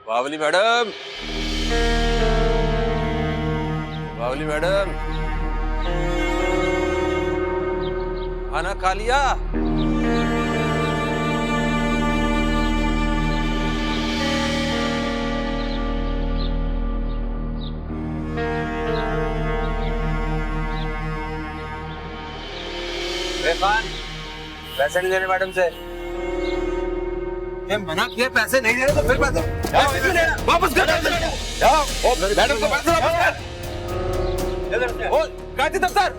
बावली मैडम, बावली मैडम, खाना खा लिया? खान, पैसे नहीं देने मैडम से। मना किए, पैसे नहीं दे रहे तो फिर पैसे वापस कर। मैडम को पैसे वापस कर। काटी दफ्तर।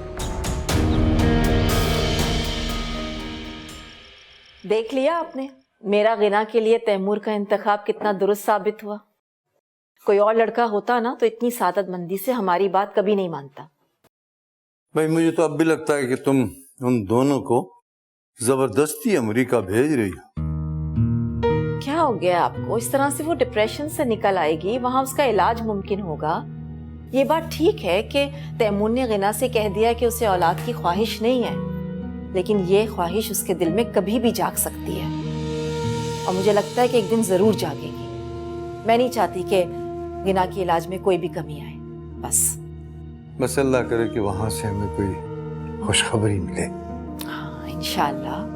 देख लिया आपने मेरा गिना के लिए तैमूर का इंतखाब कितना दुरुस्त साबित हुआ। कोई और लड़का होता ना तो इतनी सादतमंदी से हमारी बात कभी नहीं मानता। भाई मुझे तो अब भी लगता है कि तुम उन दोनों को जबरदस्ती अमेरिका भेज रही हो। क्या हो गया आपको? इस तरह से वो डिप्रेशन से निकल आएगी, वहां उसका इलाज मुमकिन होगा। ये बात ठीक है कि तैमूर ने गिना से कह दिया कि उसे औलाद की ख्वाहिश नहीं है, लेकिन ये ख्वाहिश उसके दिल में कभी भी जाग सकती है और मुझे लगता है कि एक दिन जरूर जागेगी। मैं नहीं चाहती कि गिना के इलाज में कोई भी कमी आए। बस अल्लाह करे कि वहां से हमें कोई खुशखबरी मिले। हाँ, इंशाअल्लाह।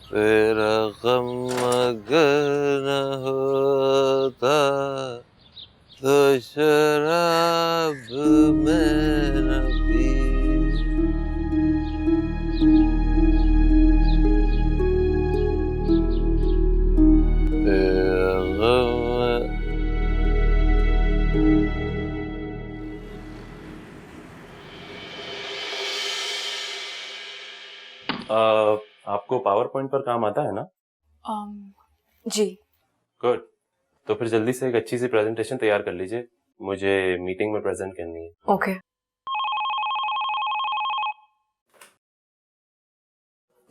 तेरा गम अगर न होता तो शराब में न पी। तेरा गम आपको पावर पॉइंट पर काम आता है ना? जी। गुड। तो फिर जल्दी से एक अच्छी सी प्रेजेंटेशन तैयार कर लीजिए, मुझे मीटिंग में प्रेजेंट करनी है। ओके।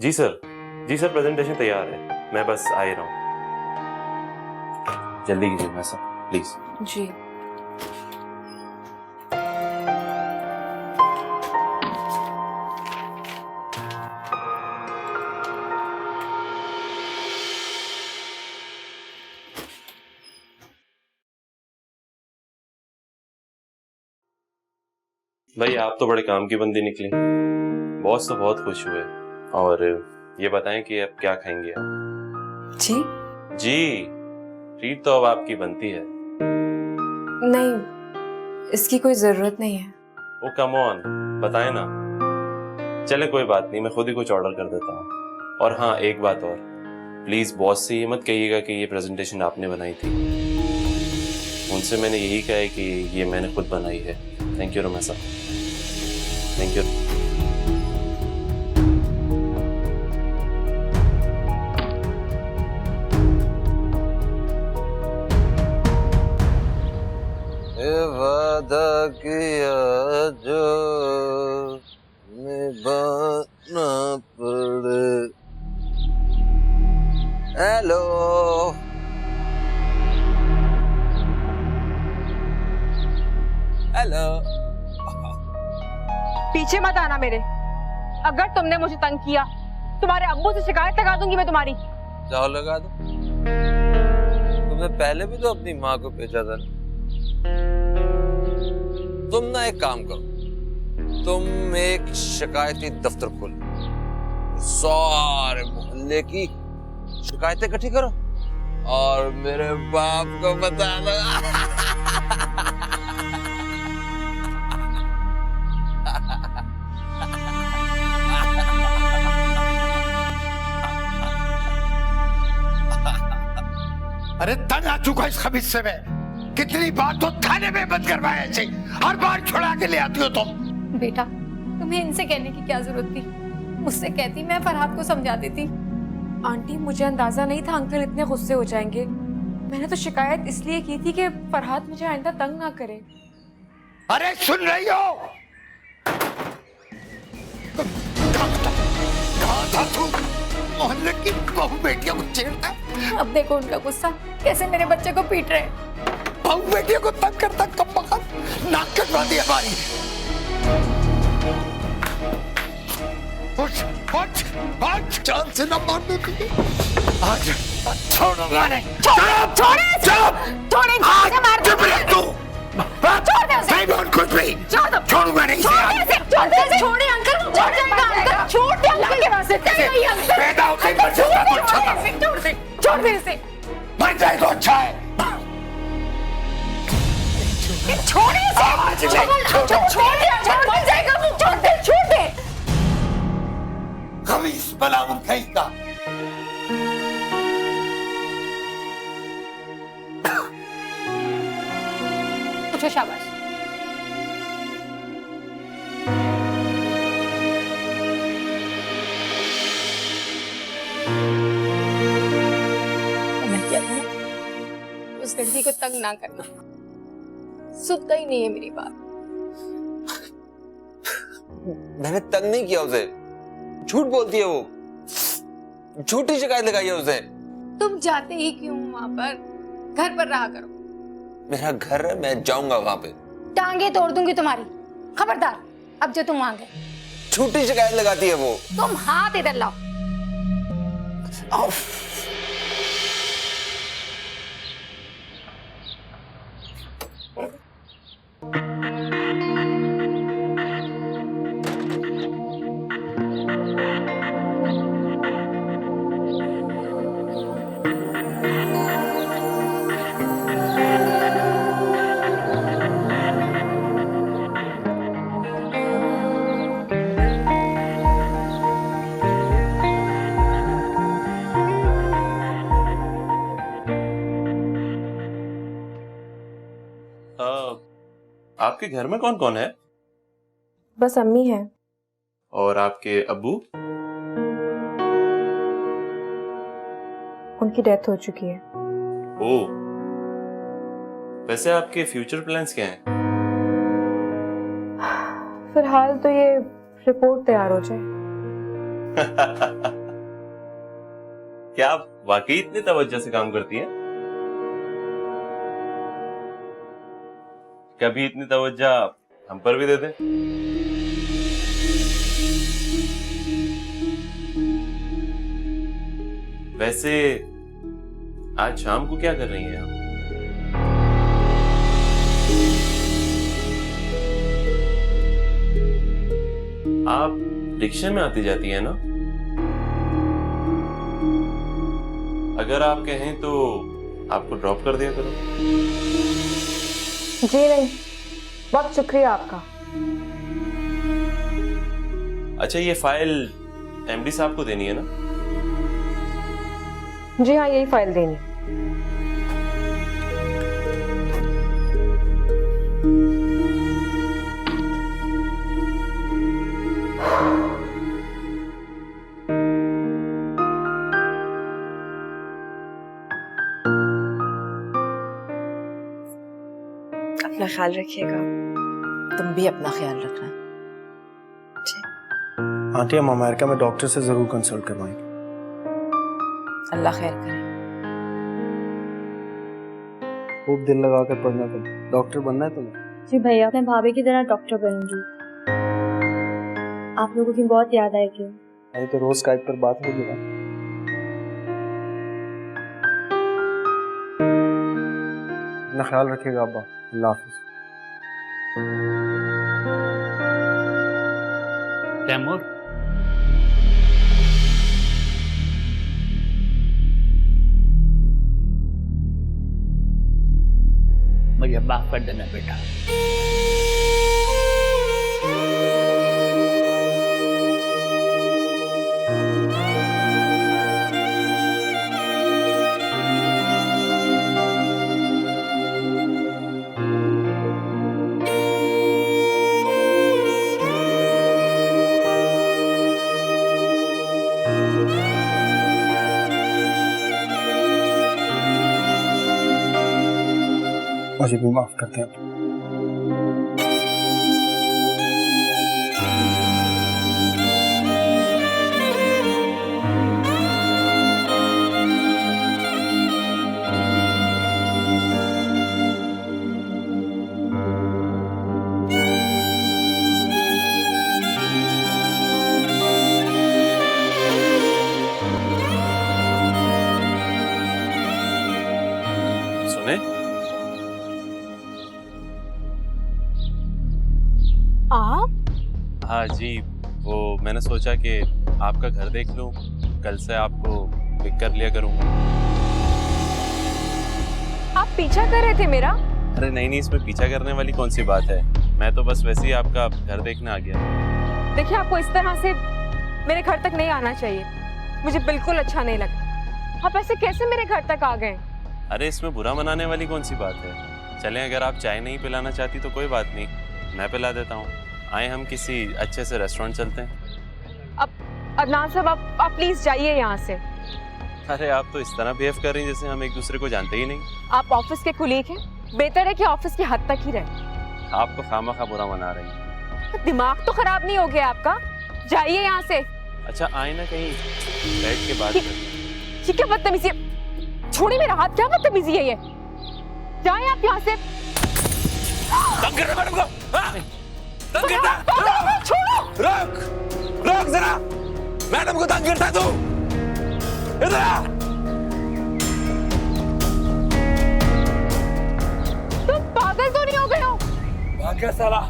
जी सर, प्रेजेंटेशन तैयार है, मैं बस आ ही रहा हूँ। जल्दी कीजिए मैं सर, प्लीज। जी। भाई आप तो बड़े काम की बंदी निकली, बॉस तो बहुत खुश हुए। और ये बताएं कि अब क्या खाएंगे आप? जी? जी, ट्रीट तो अब आपकी बनती है। नहीं, इसकी कोई जरूरत नहीं है। ओ कम ऑन, बताएं ना। चले कोई बात नहीं, मैं खुद ही कुछ ऑर्डर कर देता हूँ। और हाँ, एक बात और, प्लीज बॉस से ये मत कहिएगा कि ये प्रेजेंटेशन आपने बनाई थी। उनसे मैंने यही कहा है कि ये मैंने खुद बनाई है। थैंक यू रमेश साहब, थैंक यू। वादा किया जो निभाना पड़े। Hello, hello. पीछे मत आना मेरे। अगर तुमने मुझे तंग किया, तुम्हारे अब्बू से शिकायत लगा दूंगी मैं तुम्हारी। जाओ लगा दो। तुमने पहले भी तो अपनी माँ को भेजा था। तुम ना एक काम करो, तुम एक शिकायती दफ्तर खोलो, सारे मोहल्ले की शिकायतें इकट्ठी करो और मेरे बाप को बता दो। अरे तंग आ चुका इस खबीज से मैं। कितनी बार तो थाने में बंद करवाया ऐसे, हर बार छुड़ा के ले आती हो तुम। बेटा, तुम्हें इनसे कहने की क्या जरूरत थी? मुझसे कहती, मैं फरहाद को समझा देती। आंटी, मुझे अंदाजा नहीं था अंकल इतने गुस्से हो जाएंगे। मैंने तो शिकायत इसलिए की थी कि फरहाद मुझे आइंदा तंग ना करे। अरे सुन रही हो? कहाँ था तू? मोहल्ले की बहू बेटियों को छेड़ता है। अब देखो उनका गुस्सा, कैसे मेरे बच्चे को पीट रहे। बहू बेटियों को तंग करता, कब नाक कटवा दी हमारी। से न मारने के लिए। आज छोड़ूंगा नहीं। छोड़े आज चुप रह तू। छोड़ दे उसे। नहीं बोल कुछ भी। छोड़ूंगा नहीं इसे आज। छोड़े अंकल, छोड़ जाएगा अंकल, छोड़ दे अंकल के पास। नहीं अंकल, पैदा होते ही बच्चा कुछ छोटा। छोड़ दे इसे। मर जाए तो अच्छा है। छोड़े इसे। आज नहीं छोड़ूंगा। छोड़ दे अंकल, मर जाएगा वो। छोड़ दे। खमीस बलाउन कहेगा। उठो, शाबाश। मैं कहता हूँ उस लड़की को तंग ना करना, सुनता ही नहीं है मेरी बात। मैंने तंग नहीं किया उसे, झूठ बोलती है वो, झूठी शिकायत लगाई है उसे। तुम जाते ही क्यों वहां पर? घर पर रहा करो। मेरा घर है, मैं जाऊंगा वहां पे। टांगे तोड़ दूंगी तुम्हारी, खबरदार अब जो तुम वहां गए। झूठी शिकायत लगाती है वो। तुम हाथ इधर लाओ। आपके घर में कौन कौन है? बस अम्मी है। और आपके अब्बू? उनकी डेथ हो चुकी है। ओह, वैसे आपके फ्यूचर प्लान्स क्या हैं? फिलहाल तो ये रिपोर्ट तैयार हो जाए। क्या आप वाकई इतनी तवज्जो से काम करती हैं? कभी इतनी तवज्जो हम पर भी दे दे। वैसे आज शाम को क्या कर रही हैं आप? रिक्शे में आती जाती है ना? अगर आप कहें तो आपको ड्रॉप कर दिया करो। जी नहीं, बहुत शुक्रिया आपका। अच्छा, ये फाइल एमडी साहब को देनी है ना? जी हाँ, यही फाइल देनी। अपना ख्याल रखिएगा। तुम भी अपना ख्याल रखना। आंटी, हम अमेरिका में डॉक्टर से जरूर कंसल्ट करवाएंगे। अल्लाह खैर करे। खूब दिल लगा कर पढ़ना तुम, डॉक्टर बनना है तुम्हें। जी भैया, मैं भाभी की तरह डॉक्टर बनूंगी। आप लोगों की बहुत याद आएगी। अरे तो रोज स्काइप पर बात होगी ना। अपना ख्याल रखिएगा अब्बा। अल्लाह हाफिज। तैमूर, मुझे माफ कर देना बेटा। मुझे भी माफ करते हैं। आप? हाँ जी, वो मैंने सोचा कि आपका घर देख लूं, कल से आपको पिक कर लिया करूंगा। आप पीछा कर रहे थे मेरा? अरे नहीं, इसमें पीछा करने वाली कौन सी बात है, मैं तो बस वैसे ही आपका घर देखने आ गया। देखिए, आपको इस तरह से मेरे घर तक नहीं आना चाहिए, मुझे बिल्कुल अच्छा नहीं लगा। आप ऐसे कैसे मेरे घर तक आ गए? अरे इसमें बुरा मनाने वाली कौन सी बात है। चलें, अगर आप चाय नहीं पिलाना चाहती तो कोई बात नहीं, मैं पिला देता हूँ। आए हम किसी अच्छे से रेस्टोरेंट चलते हैं। अब अदनान साहब, आप प्लीज जाइए यहाँ से। अरे आप तो इस तरह बिहेव कर रही हैं जैसे हम एक दूसरे को जानते ही नहीं। आप ऑफिस के कुलीग हैं, बेहतर है कि ऑफिस की हद तक ही रहे। आप तो खामखा बुरा मना रही हैं। दिमाग तो खराब नहीं हो गया आपका? जाइए यहाँ से। अच्छा आए ना कहीं बैठ के बात करते हैं। ये क्या बदतमीजी है? छोड़िए मेरा हाथ, क्या बदतमीजी है ये? जाए आप यहाँ से। तंग कर रहा मैडम को, हाँ? तंग करता है? छोड़ो। रोक जरा, मैडम को तंग करता है तू, इधर आ। तुम पागल तो नहीं हो गए हो? भाग्य साला,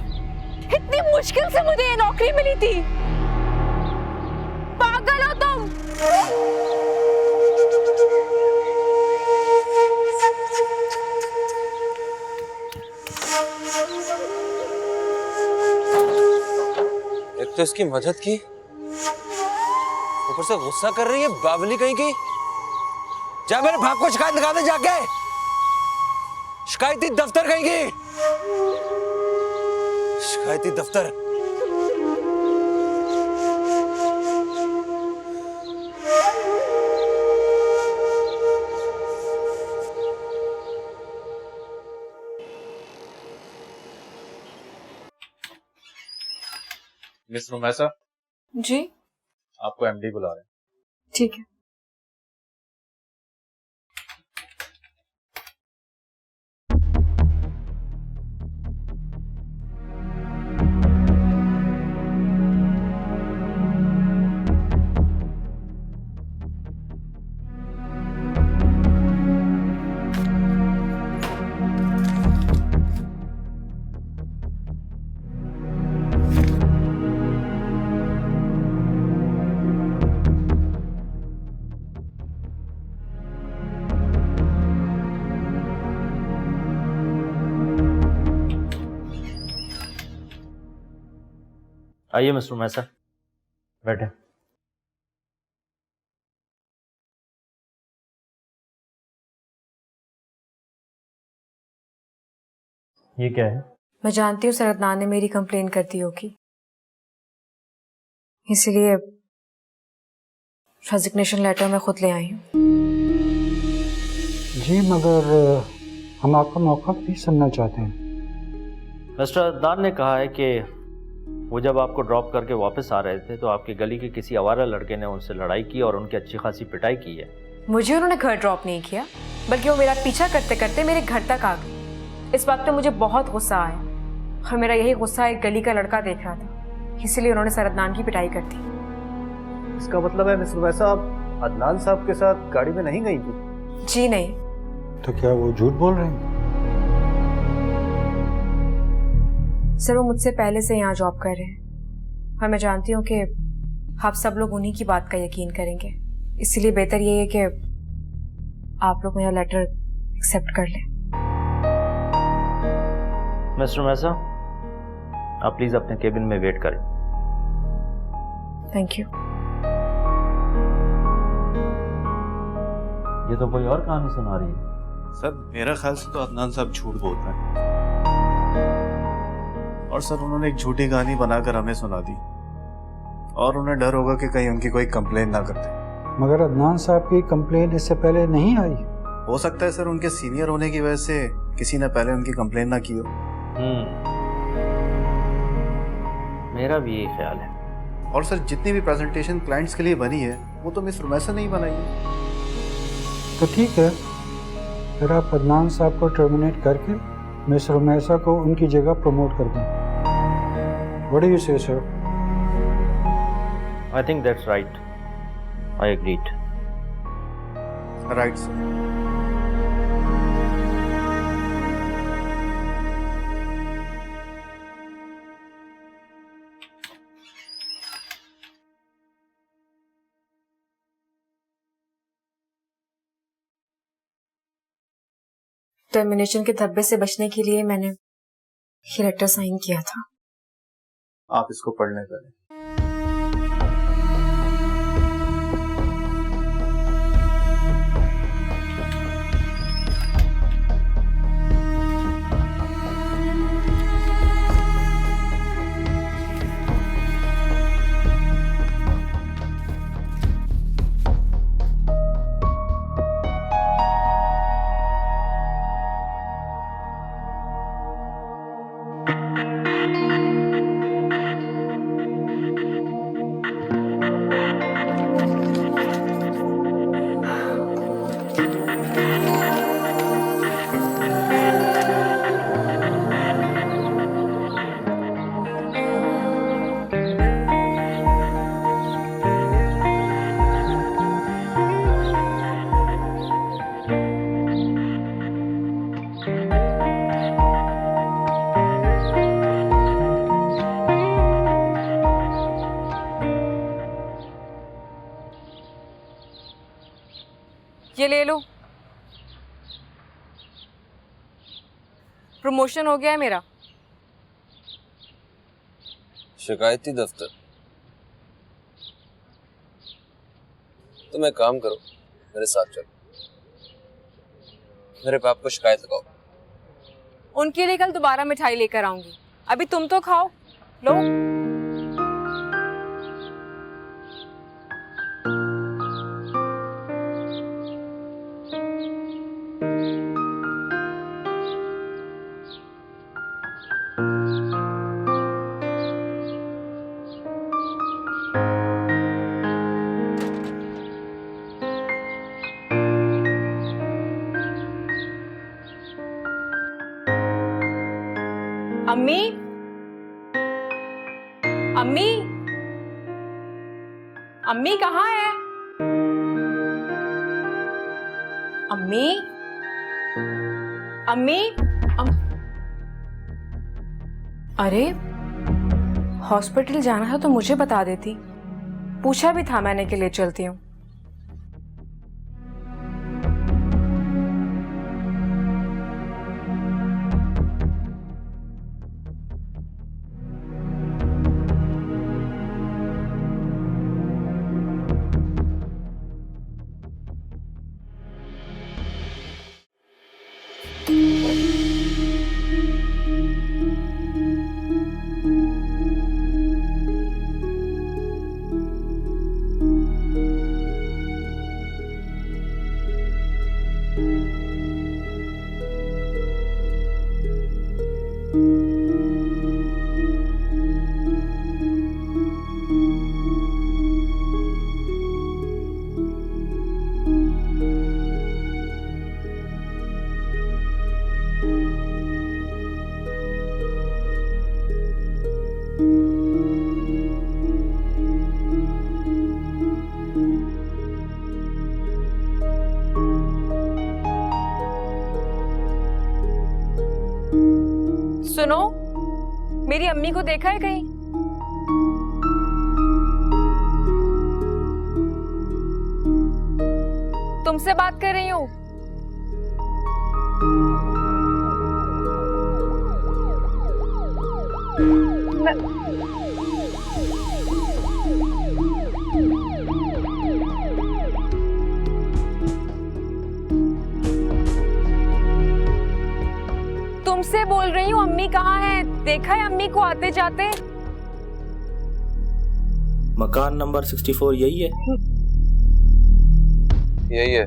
इतनी मुश्किल से मुझे ये नौकरी मिली थी। पागल हो तुम। एक तो इसकी मदद की, ऊपर से गुस्सा कर रही है, बावली कहीं की। जा मेरे भाग को शिकायत लगा दे जाके, शिकायती दफ्तर कहीं की, शिकायती दफ्तर। मिस रुमैसा, जी, आपको एमडी बुला रहे हैं। ठीक है। आइए मिस्टर मैसा, बैठे। ये क्या है? मैं जानती हूँ सर अदनान ने मेरी कंप्लेन कर दी होगी, इसलिए रेजिग्नेशन लेटर मैं खुद ले आई हूँ। जी, मगर हम आपका मौका भी सुनना चाहते हैं। मिस्टर अदनान ने कहा है कि वो जब आपको ड्रॉप करके वापस आ रहे थे तो आपकी गली के किसी आवारा लड़के ने उनसे लड़ाई की और उनकी अच्छी खासी पिटाई की है। मुझे उन्होंने घर ड्रॉप नहीं किया, बल्कि वो मेरा पीछा करते करते मेरे घर तक आ गए। इस बात पे मुझे बहुत गुस्सा आया और मेरा यही गुस्सा एक गली का लड़का देख रहा था, इसीलिए उन्होंने सर अदनान की पिटाई कर दी। इसका मतलब है मिस्टर वैसा आप अदनान साहब के साथ गाड़ी में नहीं गई थी? जी नहीं। तो क्या वो झूठ बोल रहे हैं? सर वो मुझसे पहले से यहाँ जॉब कर रहे हैं और मैं जानती हूँ कि आप सब लोग उन्हीं की बात का यकीन करेंगे, इसलिए बेहतर ये है कि आप लोग मेरा लेटर एक्सेप्ट कर लें। मिस्टर मैसा, आप प्लीज अपने केबिन में वेट करें। Thank you. ये तो कोई और कहानी सुना रही है। सर मेरा ख्याल से तो अदनान साहब झूठ बोल रहे हैं, और सर उन्होंने एक झूठी कहानी बनाकर हमें सुना दी, और उन्हें डर होगा कि कहीं उनकी कोई कंप्लेन ना कर दे। मगर अदनान साहब की कंप्लेन इससे पहले नहीं आई। हो सकता है सर उनके सीनियर होने की वजह से किसी ने पहले उनकी कंप्लेन ना की हो। मेरा भी यही ख्याल है। और सर जितनी भी प्रेजेंटेशन क्लाइंट्स के लिए बनी है वो तो मिस रुमैसा ने ही बनाई है। तो ठीक है, फिर आप अदनान साहब को टर्मिनेट करके मिस रुमैसा को उनकी जगह प्रमोट कर दें। What do you say, sir? I think that's right. I agreed. Right sir. Termination के धब्बे से बचने के लिए मैंने ये लेटर साइन किया था। आप इसको पढ़ने पहले। ये ले लो, प्रमोशन हो गया है मेरा। शिकायती दफ्तर? तुम एक काम करो, मेरे साथ चलो, मेरे बाप को शिकायत लगाओ। उनके लिए कल दोबारा मिठाई लेकर आऊंगी, अभी तुम तो खाओ। लो। अम्मी, अम्मी, अम्मी कहाँ है? अम्मी, अम्मी, अरे हॉस्पिटल जाना था तो मुझे बता देती, पूछा भी था मैंने कि ले चलती हूँ। सुनो, मेरी अम्मी को देखा है कहीं? तुमसे बात कर रही हूँ। तुमसे बोल रही हूँ, अम्मी कहाँ है? देखा है अम्मी को आते जाते? मकान नंबर 64 यही है? यही है।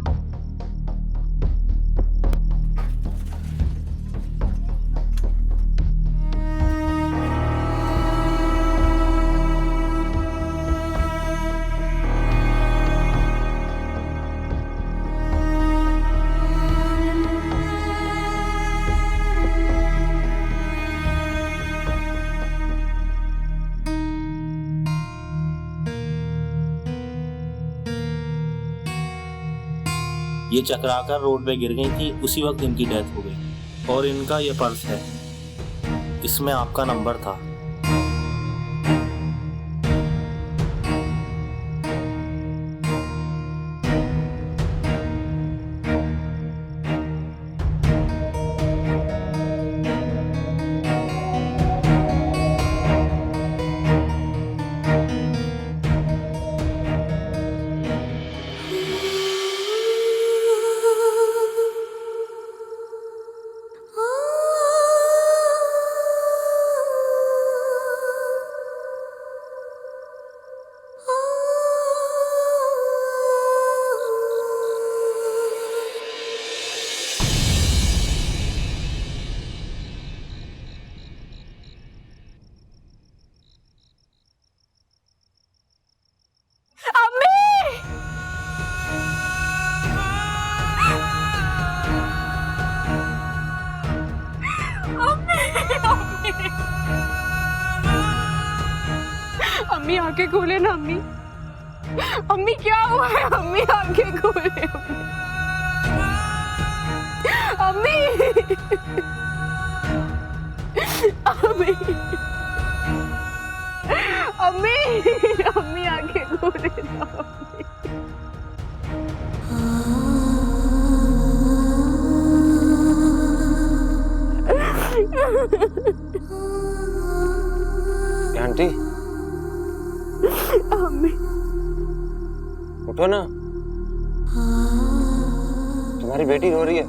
ये चकराकर रोड पे गिर गई थी, उसी वक्त इनकी डेथ हो गई। और इनका ये पर्स है, इसमें आपका नंबर था। अम्मी आंखें खोले ना अम्मी। अम्मी क्या हुआ है? अम्मी आंखें खोले। अम्मी अम्मी अम्मी अम्मी आंखें खोले ना आंटी अम्मी। उठो ना, तुम्हारी बेटी रो रही है।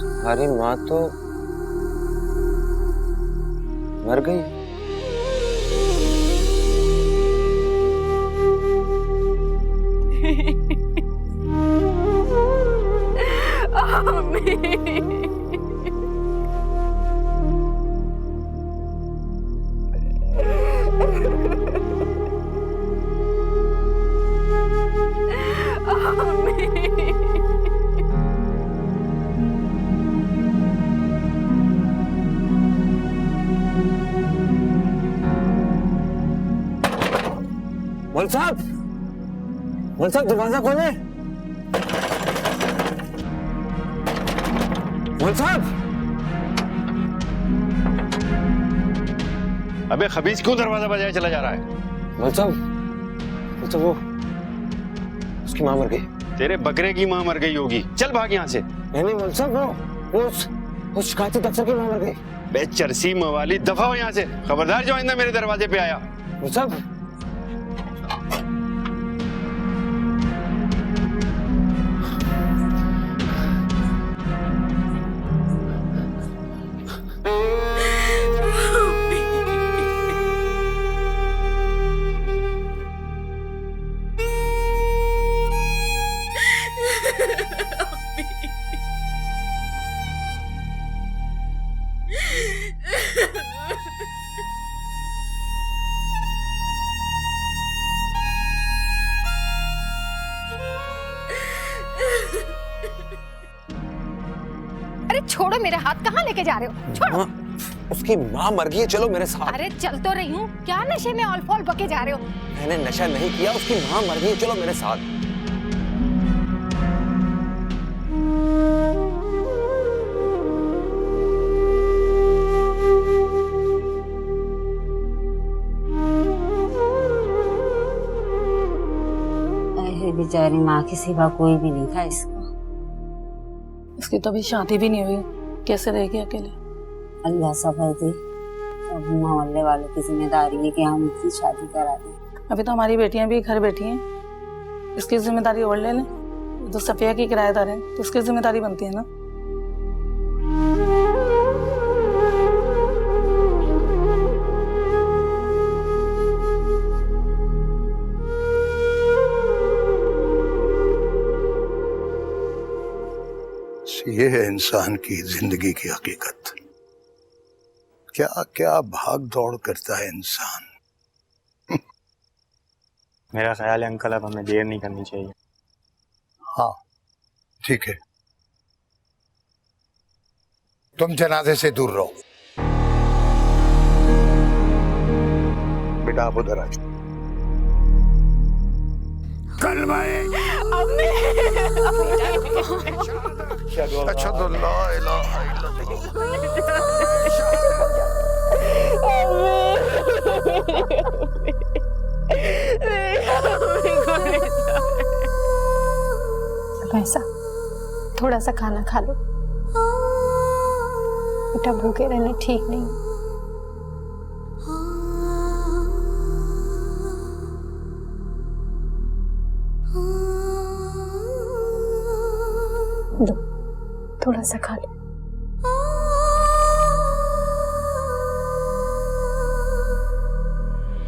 तुम्हारी माँ तो मर गई। मौलवी साहब, मौलवी साहब दरवाजा खोले। मौलवी साहब। अबे खबीज क्यों दरवाजा बजाए चला जा रहा है? मौलवी साहब, वो उसकी माँ मर गई। तेरे बकरे की माँ मर गई होगी, चल भाग यहाँ से। नहीं मौलवी साहब, वो शिकायती दफ्तर की माँ मर गई। बे चरसी मवाली, दफा हो यहाँ से। खबरदार जो आइंदा मेरे दरवाजे पे आया। मौलवी साहब, अरे छोड़ो मेरे हाथ, कहाँ लेके जा रहे हो? छोड़ो। उसकी माँ मर गई है, चलो मेरे साथ। अरे चल तो रही हूँ, क्या नशे में ऑल फॉल बके जा रहे हो? मैंने नशा नहीं किया, उसकी माँ मर गई है, चलो मेरे साथ। बेचारी माँ के सिवा कोई भी नहीं था इसका। इसकी तो अभी शादी भी नहीं हुई, कैसे रहेगी अकेले? अल्लाह सफर दे। अब मोहल्ले वालों की जिम्मेदारी है कि हम उसकी शादी करा दें। अभी तो हमारी बेटियां भी घर बैठी हैं, इसकी जिम्मेदारी और ले लें। तो सफिया की किराएदार है तो उसकी जिम्मेदारी बनती है ना। ये है इंसान की जिंदगी की हकीकत। क्या क्या भाग दौड़ करता है इंसान। मेरा ख्याल है अंकल अब हमें देर नहीं करनी चाहिए। हाँ ठीक है, तुम जनाजे से दूर रहो। बेटा आप उधर आ जाओ। कलमाए अशहदु अल्ला इलाहा ऐसा थोड़ा सा खाना खा लो बेटा, भूखे रहना ठीक नहीं। लो थोड़ा सा खा लो।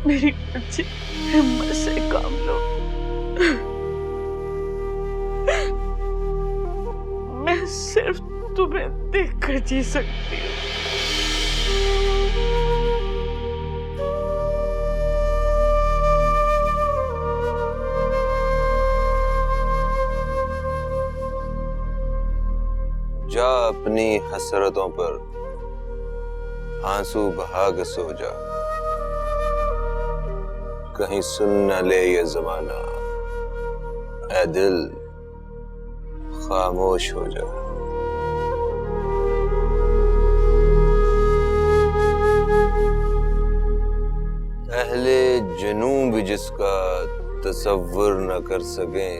मेरी बच्ची हिम्मत से काम लो। मैं सिर्फ तुम्हें देखकर जी सकती हूँ। जा अपनी हसरतों पर आंसू बहा के सो जा, कहीं सुन न ले ये जमाना, ऐ दिल खामोश हो जा। अहले जुनून भी जिसका तसव्वुर न कर सके,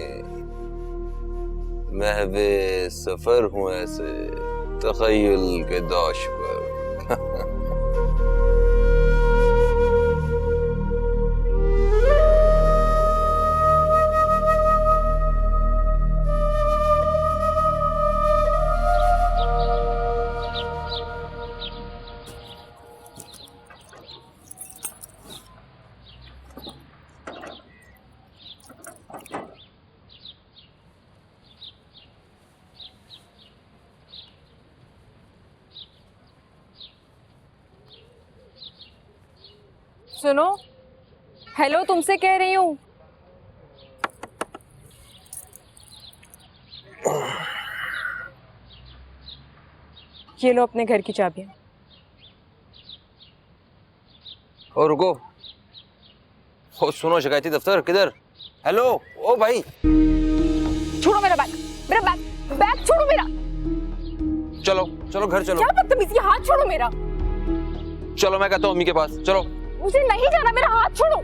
महवे सफर हूं ऐसे तखय्युल के दोष पर। सुनो, हेलो, तुमसे कह रही हूँ। ये लो अपने घर की चाबियां। ओ रुको, ओ सुनो, शिकायती दफ्तर किधर? हेलो, ओ भाई, छोड़ो मेरा बैग, मेरा बैग, बैग छोड़ो मेरा। चलो चलो घर चलो। क्या बदतमीजी, हाथ छोड़ो मेरा। चलो मैं कहता हूँ अम्मी के पास, चलो। मुझे नहीं जाना, मेरा हाथ छोड़ो।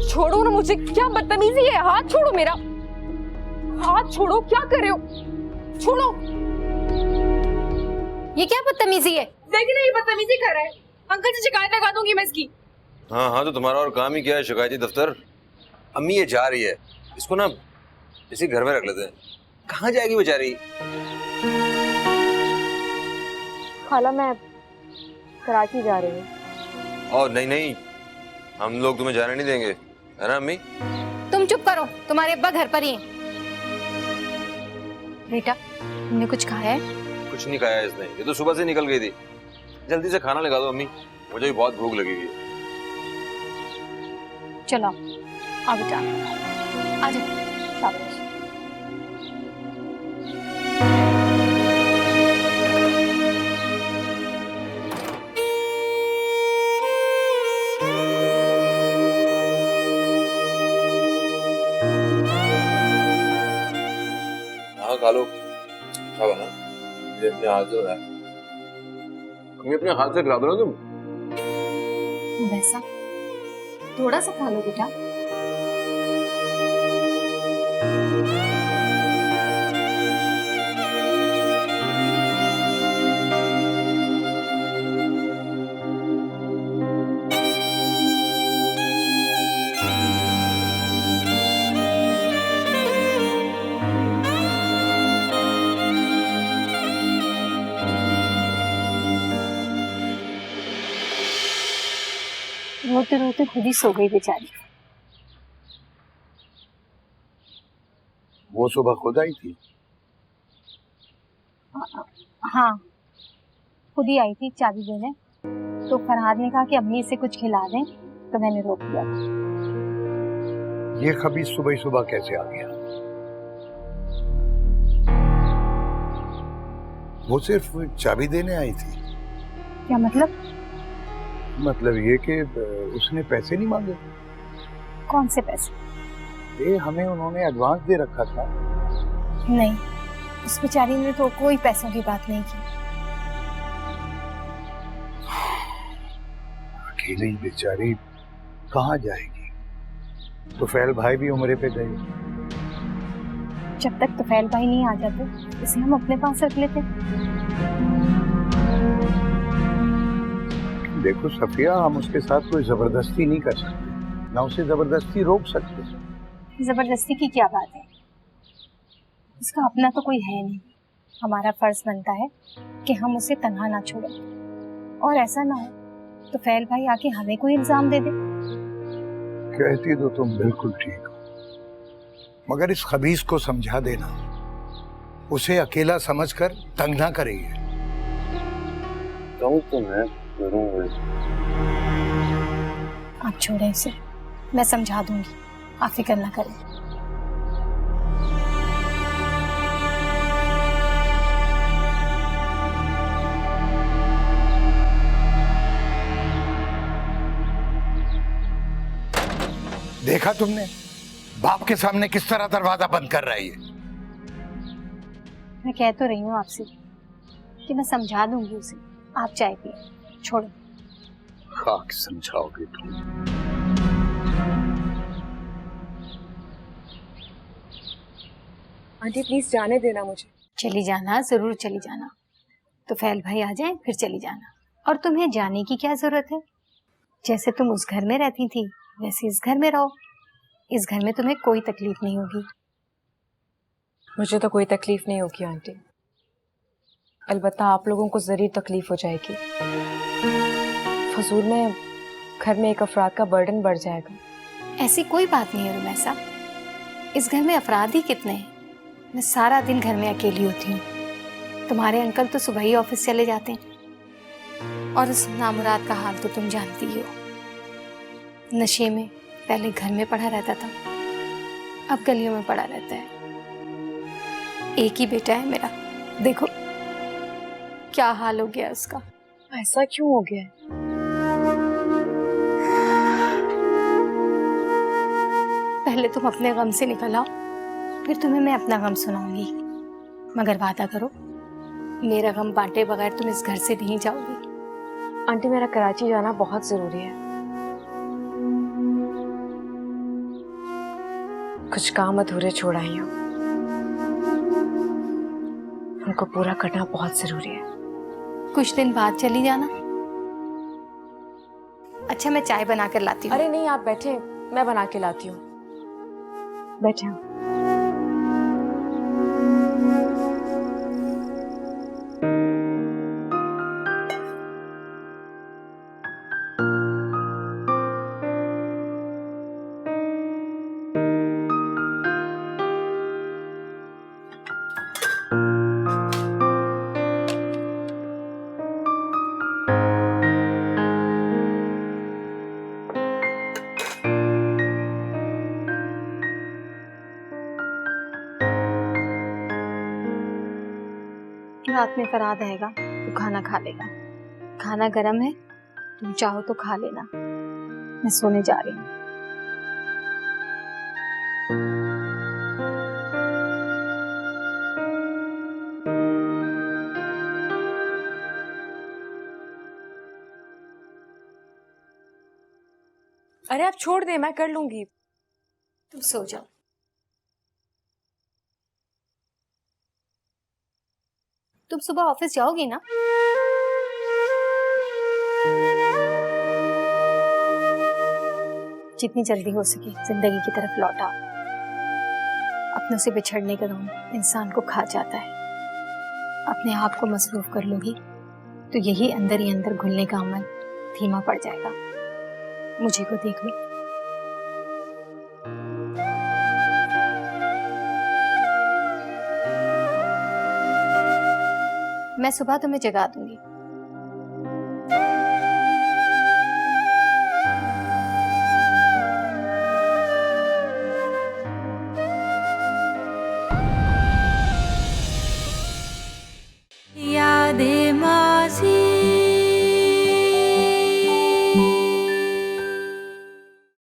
छोड़ो ना मुझे, क्या बदतमीजी है, हाथ छोड़ो मेरा, हाथ छोड़ो, क्या कर रहे हो, छोड़ो। ये क्या बदतमीजी है? देखिए ना, ये बदतमीजी कर रहा है। अंकल से शिकायत लगा दूंगी मैं इसकी। हाँ हाँ, तो तुम्हारा और काम ही क्या है, शिकायती दफ्तर। अम्मी ये जा रही है, इसको ना इसी घर में रख लेते हैं। कहाँ जाएगी बेचारी? खाला, मैं कराची जा रही हूँ। और नहीं नहीं, हम लोग तुम्हें जाने नहीं देंगे, है ना अम्मी? तुम चुप करो, तुम्हारे अब्बा घर पर ही हैं। बेटा, तुमने कुछ खाया है? कुछ नहीं खाया इसने, ये तो सुबह से निकल गई थी। जल्दी से खाना लगा दो अम्मी, मुझे भी बहुत भूख लगी है। चलो आ बेटा, आ जाओ। शाबाश। हाँ खा लो, अच्छा बना, ये अपने हाथ से बनाया। अम्मी अपने हाथ से खिला दो ना तुम। वैसा थोड़ा सा खा लो बेटा। रोते रोते खुद ही सो गई बेचारी। वो सुबह खुद आई थी? हाँ, खुद ही आई थी चाबी देने। तो फरहाद ने कहा कि अम्मी इसे कुछ खिला दें, तो मैंने रोक दिया। ये खबीस सुबह सुबह कैसे आ गया? वो सिर्फ चाबी देने आई थी? क्या मतलब? मतलब ये कि उसने पैसे नहीं मांगे। कौन से पैसे? ये हमें उन्होंने एडवांस दे रखा था। नहीं, उस बेचारी ने तो कोई पैसों की बात नहीं की। अकेली बेचारी कहाँ जाएगी? तुफैल भाई भी उम्रे पे गए। जब तक तुफैल भाई नहीं आ जाते, इसे हम अपने पास रख लेते। देखो सफिया, हम उसके साथ कोई जबरदस्ती नहीं कर सकते, ना उसे जबरदस्ती रोक सकते। जबरदस्ती की क्या बात है? उसका अपना तो कोई है नहीं। हमारा फर्ज बनता है कि हम उसे तन्हा ना छोड़ें, और ऐसा ना हो तो फैल भाई आके हमें कोई इल्जाम दे दे। कहती तो तुम बिल्कुल ठीक हो, मगर इस खबीस को समझा देना, उसे अकेला समझकर तंग ना करेगी। तो मैं करूंगा। आप छोड़ें इसे, मैं समझा दूंगी, आप फिक्र ना करें। देखा तुमने बाप के सामने किस तरह दरवाजा बंद कर रही है। मैं कह तो रही हूँ आपसे कि मैं समझा दूंगी उसे। आप चाय पिए, छोड़ो। खाक समझाओगे तुम। आंटी प्लीज जाने देना मुझे। चली जाना, जरूर चली जाना। तो फैल भाई आ जाए फिर चली जाना। और तुम्हें जाने की क्या जरूरत है? जैसे तुम उस घर में रहती थी वैसे इस घर में रहो। इस घर में तुम्हें कोई तकलीफ नहीं होगी। मुझे तो कोई तकलीफ नहीं होगी आंटी, अलबत्ता आप लोगों को जरूर तकलीफ हो जाएगी। फजूल में घर में एक अफराद का बर्डन बढ़ जाएगा। ऐसी कोई बात नहीं है रुमैसा, इस घर में अफराद ही कितने हैं। मैं सारा दिन घर में अकेली होती हूँ। तुम्हारे अंकल तो सुबह ही ऑफिस चले जाते हैं। और उस नामुराद का हाल तो तुम जानती ही हो। नशे में पहले घर में पड़ा रहता था, अब गलियों में पड़ा रहता है। एक ही बेटा है मेरा, देखो क्या हाल हो गया उसका। ऐसा क्यों हो गया? पहले तुम अपने गम से निकल आओ, फिर तुम्हें मैं अपना गम सुनाऊंगी। मगर वादा करो मेरा गम बांटे बगैर तुम इस घर से नहीं जाओगी। आंटी मेरा कराची जाना बहुत जरूरी है। कुछ काम अधूरे छोड़ आई हूँ, उनको पूरा करना बहुत जरूरी है। कुछ दिन बाद चली जाना। अच्छा मैं चाय बना कर लाती हूँ। अरे नहीं आप बैठे, मैं बना के लाती हूँ। बैठे हूँ। रात में फराद आएगा तो खाना खा लेगा। खाना गरम है, तुम चाहो तो खा लेना। मैं सोने जा रही हूँ। अरे आप छोड़ दे, मैं कर लूंगी। तुम सो जाओ। तुम सुबह ऑफिस जाओगी ना? जितनी जल्दी हो सके जिंदगी की तरफ लौट आओ। अपनों से बिछड़ने का गम इंसान को खा जाता है। अपने आप को मसरूफ कर लोगी तो यही अंदर ही अंदर घुलने का अमल धीमा पड़ जाएगा। मुझे को देख लो। मैं सुबह तुम्हें जगा दूंगी। यादें